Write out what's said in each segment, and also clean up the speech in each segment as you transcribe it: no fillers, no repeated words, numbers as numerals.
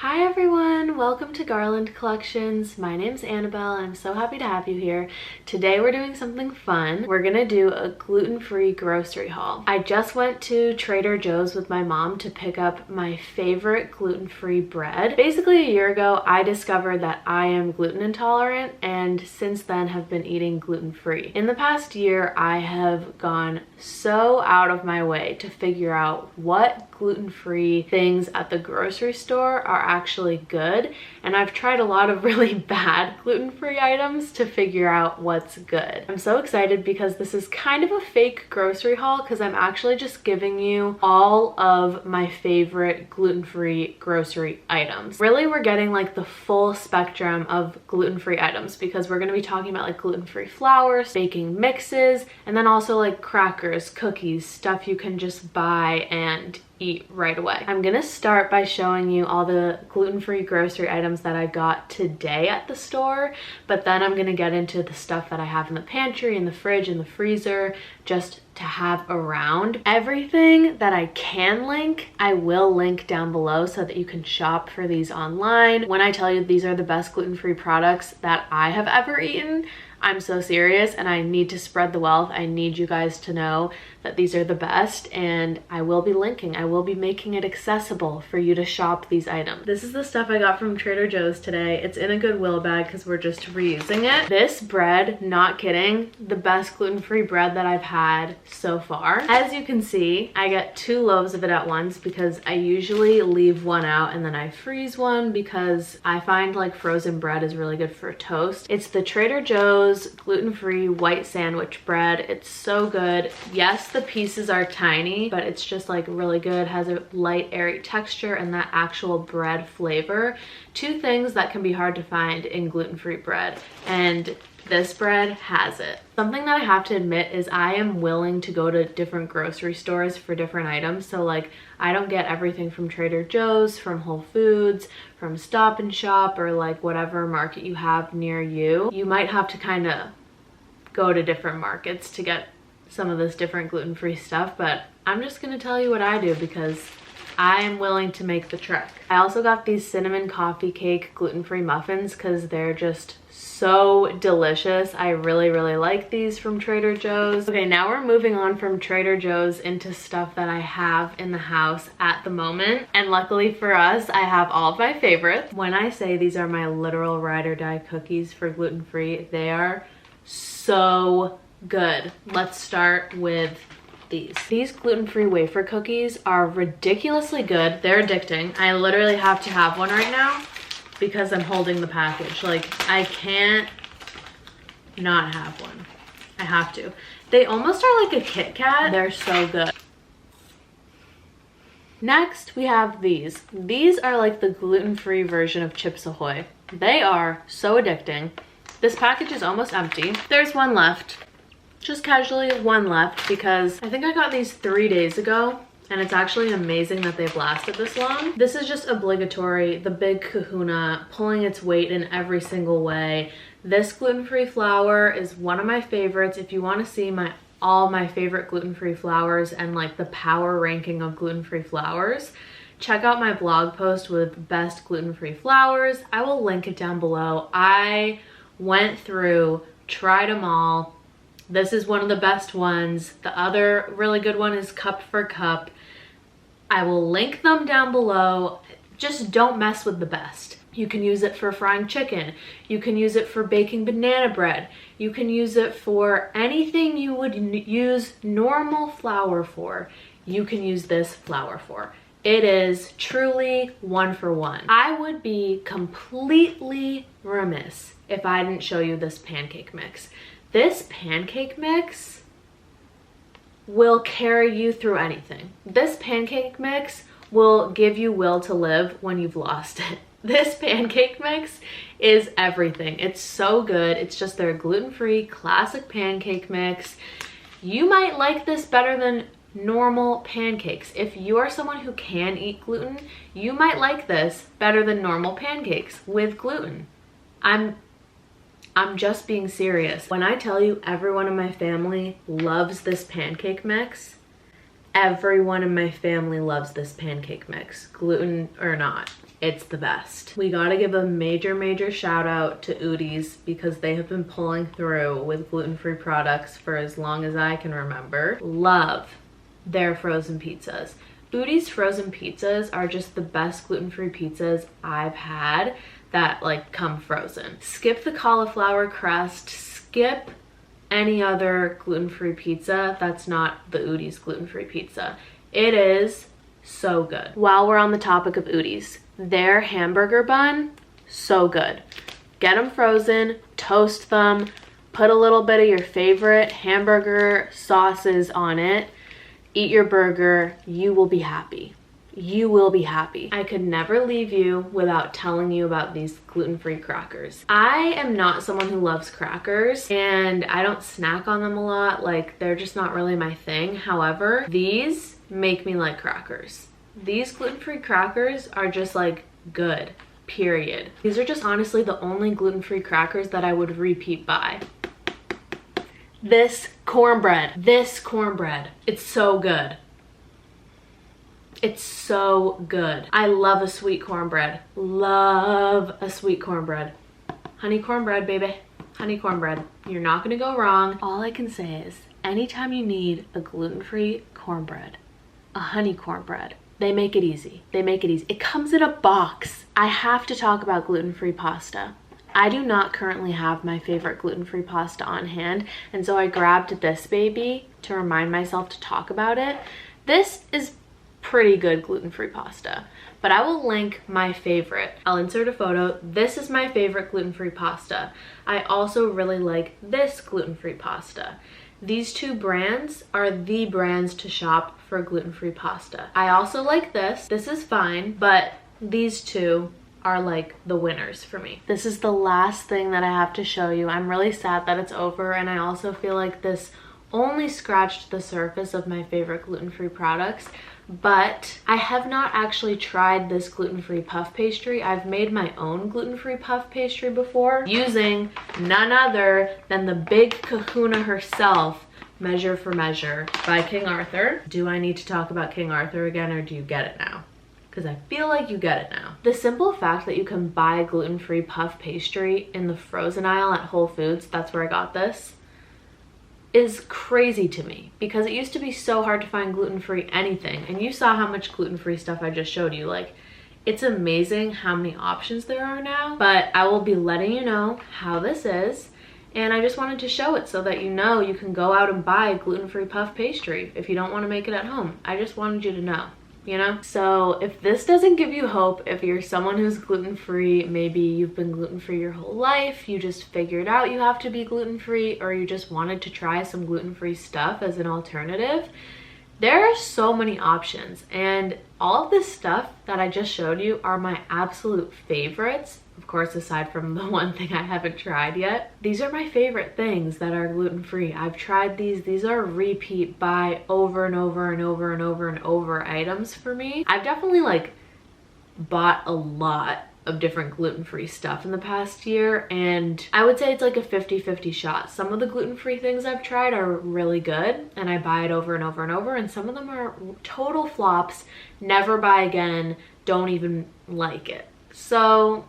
Hi everyone, welcome to Garland Collections. My name's Annabelle and I'm so happy to have you here. Today we're doing something fun. We're gonna do a gluten-free grocery haul. I just went to Trader Joe's with my mom to pick up my favorite gluten-free bread. Basically a year ago, I discovered that I am gluten intolerant and since then have been eating gluten-free. In the past year, I have gone so out of my way to figure out what gluten-free things at the grocery store are actually good, and I've tried a lot of really bad gluten-free items to figure out what's good. I'm so excited because this is kind of a fake grocery haul because I'm actually just giving you all of my favorite gluten-free grocery items. Really, we're getting like the full spectrum of gluten-free items because we're going to be talking about like gluten-free flours, baking mixes, and then also like crackers, cookies, stuff you can just buy and eat right away. I'm gonna start by showing you all the gluten-free grocery items that I got today at the store, but then I'm gonna get into the stuff that I have in the pantry, in the fridge, in the freezer, just to have around. Everything that I can link, I will link down below so that you can shop for these online. When I tell you these are the best gluten-free products that I have ever eaten, I'm so serious and I need to spread the wealth. I need you guys to know that these are the best and I will be linking. I will be making it accessible for you to shop these items. This is the stuff I got from Trader Joe's today. It's in a Goodwill bag because we're just reusing it. This bread, not kidding, the best gluten-free bread that I've had so far. As you can see, I get 2 loaves of it at once because I usually leave one out and then I freeze one because I find like frozen bread is really good for toast. It's the Trader Joe's gluten-free white sandwich bread. It's so good. Yes, the pieces are tiny, but it's just like really good. It has a light, airy texture and that actual bread flavor. 2 things that can be hard to find in gluten-free bread, and this bread has it. Something that I have to admit is I am willing to go to different grocery stores for different items. So like I don't get everything from Trader Joe's, from Whole Foods, from Stop and Shop, or like whatever market you have near you. You might have to kind of go to different markets to get some of this different gluten-free stuff, but I'm just gonna tell you what I do because I am willing to make the trek. I also got these cinnamon coffee cake gluten-free muffins because they're just so delicious. I really like these from Trader Joe's. Okay, now we're moving on from Trader Joe's into stuff that I have in the house at the moment. And luckily for us, I have all of my favorites. When I say these are my literal ride or die cookies for gluten-free, they are so good. Let's start with these. These gluten-free wafer cookies are ridiculously good. They're addicting. I literally have to have one right now because I'm holding the package. Like, I can't not have one. I have to. They almost are like a Kit Kat. They're so good. Next, we have these. These are like the gluten-free version of Chips Ahoy. They are so addicting. This package is almost empty. There's one left. Just casually one left because I think I got these 3 days ago and it's actually amazing that they've lasted this long. This is just obligatory, the big kahuna, pulling its weight in every single way. This gluten-free flour is one of my favorites. If you want to see all my favorite gluten-free flours and like the power ranking of gluten-free flours, check out my blog post with best gluten-free flours. I will link it down below. I went through, tried them all. This is one of the best ones. The other really good one is Cup for Cup. I will link them down below. Just don't mess with the best. You can use it for frying chicken. You can use it for baking banana bread. You can use it for anything you would use normal flour for. You can use this flour for. It is truly 1 for 1. I would be completely remiss if I didn't show you this pancake mix. This pancake mix will carry you through anything. This pancake mix will give you will to live when you've lost it. This pancake mix is everything. It's so good. It's just their gluten-free classic pancake mix. You might like this better than normal pancakes. If you are someone who can eat gluten, you might like this better than normal pancakes with gluten. I'm just being serious. When I tell you everyone in my family loves this pancake mix, everyone in my family loves this pancake mix, gluten or not. It's the best. We gotta give a major shout out to Udi's because they have been pulling through with gluten-free products for as long as I can remember. Love their frozen pizzas. Udi's frozen pizzas are just the best gluten-free pizzas I've had that like come frozen. Skip the cauliflower crust, skip any other gluten-free pizza that's not the Udi's gluten-free pizza. It is so good. While we're on the topic of Udi's, their hamburger bun, so good. Get them frozen, toast them, put a little bit of your favorite hamburger sauces on it, eat your burger, you will be happy. You will be happy. I could never leave you without telling you about these gluten-free crackers. I am not someone who loves crackers and I don't snack on them a lot. Like, they're just not really my thing. However, these make me like crackers. These gluten-free crackers are just like good, period. These are just honestly the only gluten-free crackers that I would repeat buy. This cornbread, it's so good. It's so good. I love a sweet cornbread. Love a sweet cornbread. Honey cornbread, baby. Honey cornbread. You're not gonna go wrong. All I can say is, anytime you need a gluten-free cornbread, a honey cornbread, they make it easy. They make it easy. It comes in a box. I have to talk about gluten-free pasta. I do not currently have my favorite gluten-free pasta on hand, and so I grabbed this baby to remind myself to talk about it. This is pretty good gluten-free pasta, but I will link my favorite. I'll insert a photo. This is my favorite gluten-free pasta. I also really like this gluten-free pasta. These two brands are the brands to shop for gluten-free pasta. I also like this. This is fine, but these two are like the winners for me. This is the last thing that I have to show you. I'm really sad that it's over, and I also feel like this only scratched the surface of my favorite gluten-free products, but I have not actually tried this gluten-free puff pastry. I've made my own gluten-free puff pastry before using none other than the big kahuna herself, Measure for Measure by King Arthur. Do I need to talk about King Arthur again, or do you get it now? Because I feel like you get it now. The simple fact that you can buy gluten-free puff pastry in the frozen aisle at Whole Foods, that's where I got this, is crazy to me, because it used to be so hard to find gluten-free anything, and you saw how much gluten-free stuff I just showed you. Like, it's amazing how many options there are now. But I will be letting you know how this is, and I just wanted to show it so that you know you can go out and buy gluten-free puff pastry if you don't want to make it at home. I just wanted you to know, you know? So if this doesn't give you hope, if you're someone who's gluten-free, maybe you've been gluten-free your whole life, you just figured out you have to be gluten-free, or you just wanted to try some gluten-free stuff as an alternative, there are so many options, and all of this stuff that I just showed you are my absolute favorites. Of course, aside from the one thing I haven't tried yet. These are my favorite things that are gluten-free. I've tried these. These are repeat buy over and over and over and over and over items for me. I've definitely like bought a lot of different gluten-free stuff in the past year, and I would say it's like a 50-50 shot. Some of the gluten-free things I've tried are really good and I buy it over and over and over, and some of them are total flops, never buy again, don't even like it. So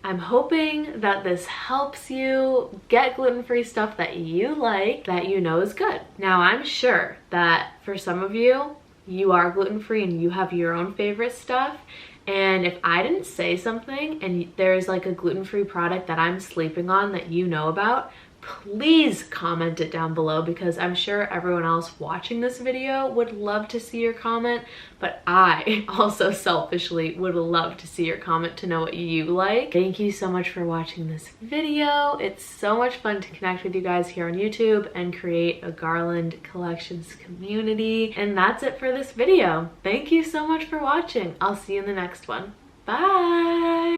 I'm hoping that this helps you get gluten-free stuff that you like, that you know is good. Now, I'm sure that for some of you, you are gluten-free and you have your own favorite stuff. And if I didn't say something and there's like a gluten-free product that I'm sleeping on that you know about, please comment it down below, because I'm sure everyone else watching this video would love to see your comment, but I also selfishly would love to see your comment to know what you like. Thank you so much for watching this video. It's so much fun to connect with you guys here on YouTube and create a Garland Collections community. And that's it for this video. Thank you so much for watching. I'll see you in the next one. Bye!